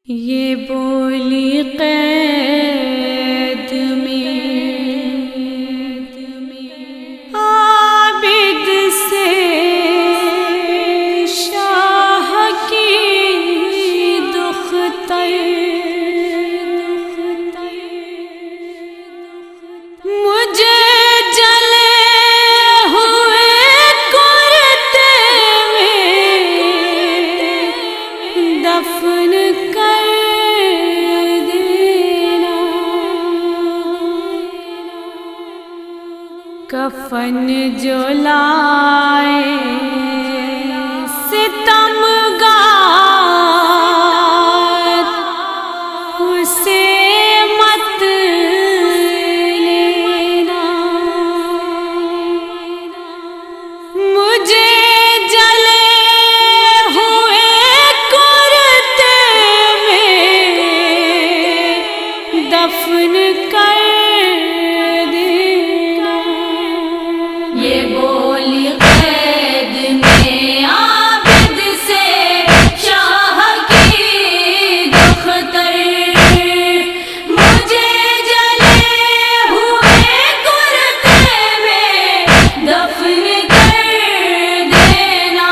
یہ بولی قید میں عابد سے شاہ کی دختر مجھے جلے ہوئے کرتے میں دفن کر دینا، کفن جو لائے ستمگار اسے مت لینا، مجھے جلے ہوئے کرتے میں دفن کر دینا۔ یہ بولی قید میں عابد سے شاہ کی دختر، مجھے جلے ہوئے کرتے میں دفن کر دینا۔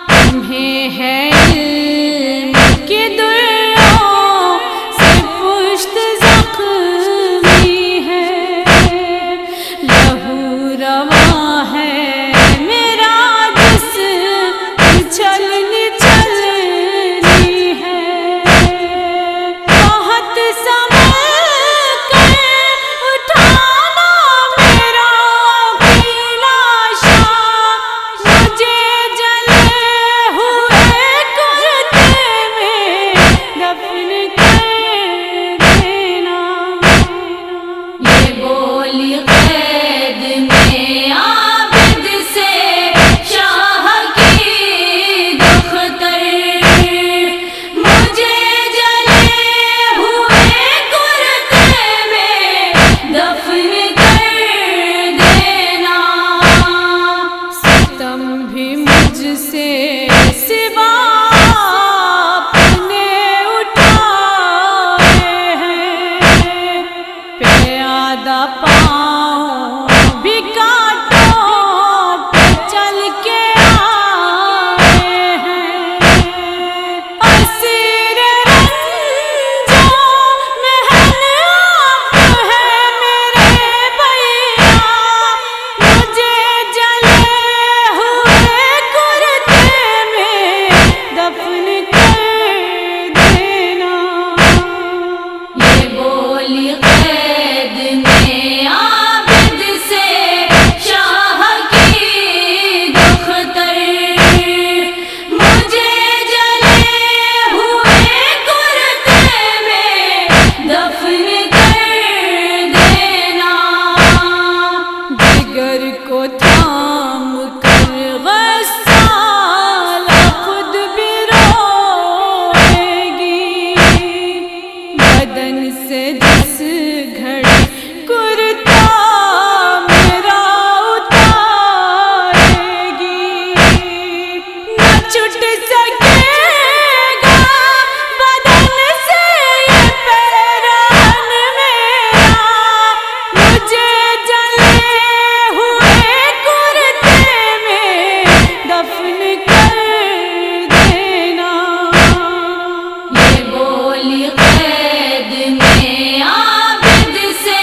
تمہیں ہے علم کہ دروں سے پشت زخمی ہے، لہو رواں ہے میرا جسم چلنی چلنی ہے، بہت سنبھل کر اٹھانا میرا پیلا شاہ، مجھے جلے ہوئے کرتے میں دفن کر دینا۔ یہ بولی قید میں عابد سے شاہ کی دختر، مجھے جلے ہوئے کرتے میں دفن کر دینا۔ ستم بھی مجھ سے سوا اپنے اٹھائے ہیں، پیادہ پاؤں بھی کانٹوں پہ چل کے آئے ہیں، اسیر رنجوں محن آپ ہے میرے بھیا، مجھے جلے ہوئے کرتے میں دفن کر دینا۔ یہ بولی قید میں عابد سے شاہ کی دختر، مجھے جلے ہوئے کرتے میں دفن کر دینا۔ جگر کو تھام کر غسالہ خود بھی روئے گی، بدن سے جس گھڑی کرتا میرا اتارے گی، نہ چھٹ سکے گا بدن سے یہ پیرہن میرا، مجھے جلے ہوئے کرتے میں دفن کر دینا۔ یہ بولی قید میں عابد سے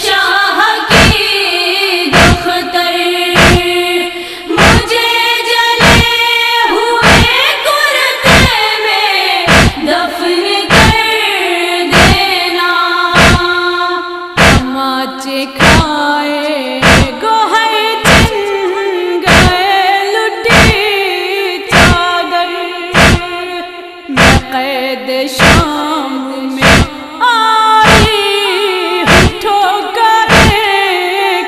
شاہ کی دختر، مجھے جلے ہوئے کرتے میں دفن کر دینا۔ تماچے کھائے گوہر چھن گئے لٹی چادر، میں قید شام میں آئی ہوں ٹھوکریں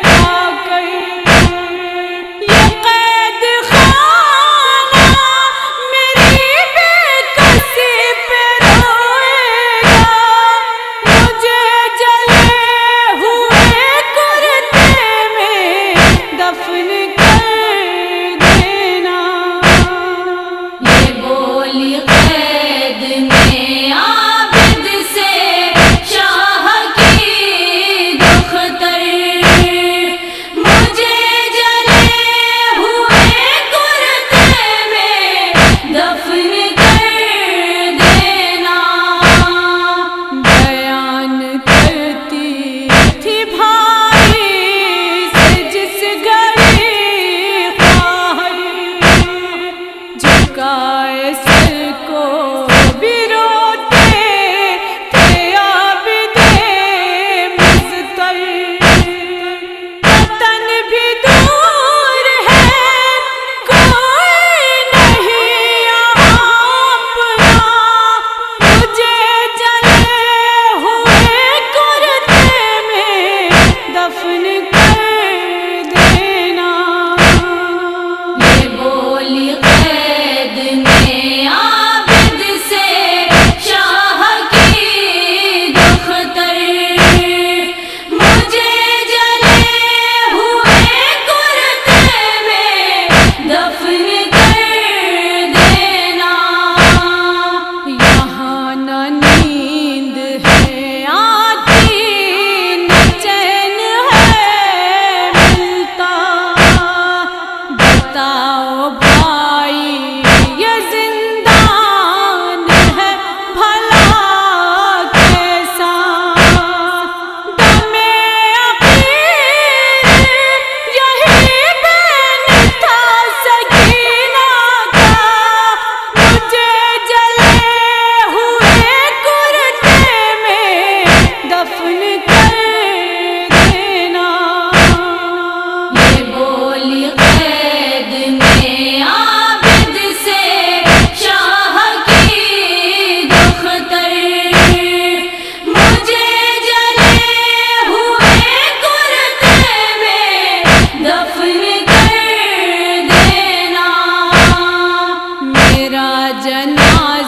کھا کر، یہ قید خانہ میری بے کسی پہ روئے گا، مجھے جلے ہوئے کرتے میں دفن کر دینا۔ یہ بولی قید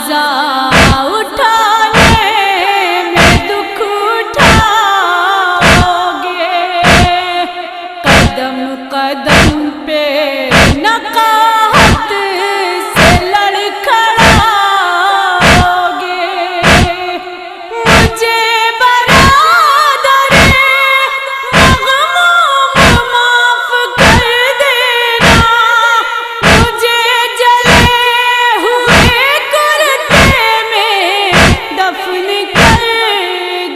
جنازہ اٹھانے میں دکھ اٹھاؤگے، قدم قدم پہ نقاہت سے لڑکھڑاؤگے، مجھے برادر مغموم معاف کر دینا، مجھے جلے ہوئے کرتے میں دفن کر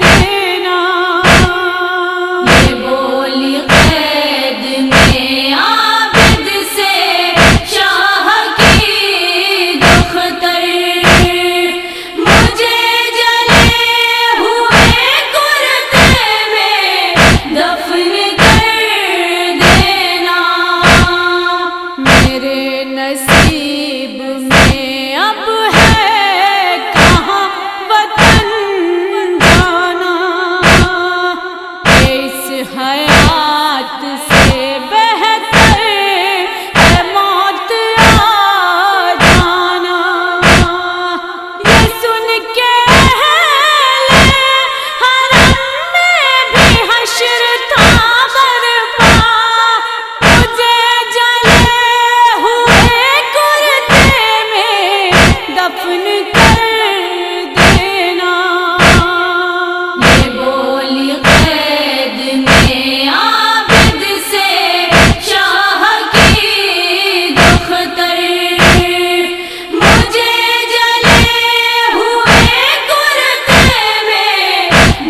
دینا۔ یہ بولی قید میں عابد سے شاہ کی دختر، مجھے جلے ہوئے کرتے میں دفن کر دینا۔ میرے نصیب میں اب ہے کہاں وطن جانا، اس حیات سے بہتر ہے موت آ جانا۔ یہ سن کے اہل حرم میں بھی حشر تھا برپا، مجھے جلے ہوئے کرتے میں دفن کر دینا۔ یہ بولی قید میں عابد سے شاہ کی دختر، مجھے جلے ہوئے کرتے میں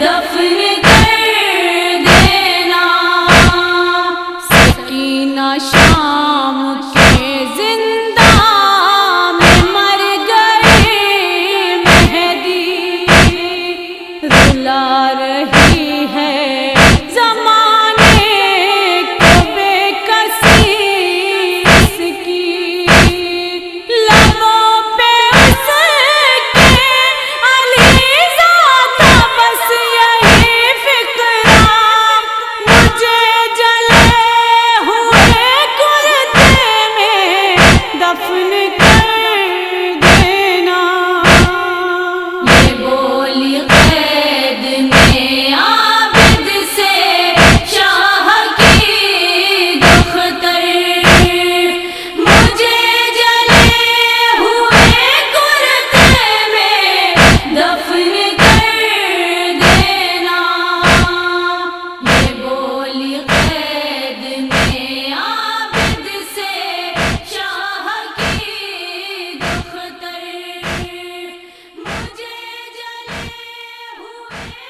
دفن کر دینا۔ سکینہ شام کے زندان میں مر گئی مہدی، رلا رہی ہے زمانے کو بے کسی اس کی، لبوں پہ اس کے علیزہ تھا بس یہی فقرہ، مجھے جلے ہوئے کرتے میں دفن کر دینا۔ یہ بولی قید میں عابد سے شاہ کی دختر، مجھے جلے ہوئے کرتے میں دفن کر دینا۔ یہ بولی قید میں عابد سے شاہ کی دختر، مجھے جلے ہوئے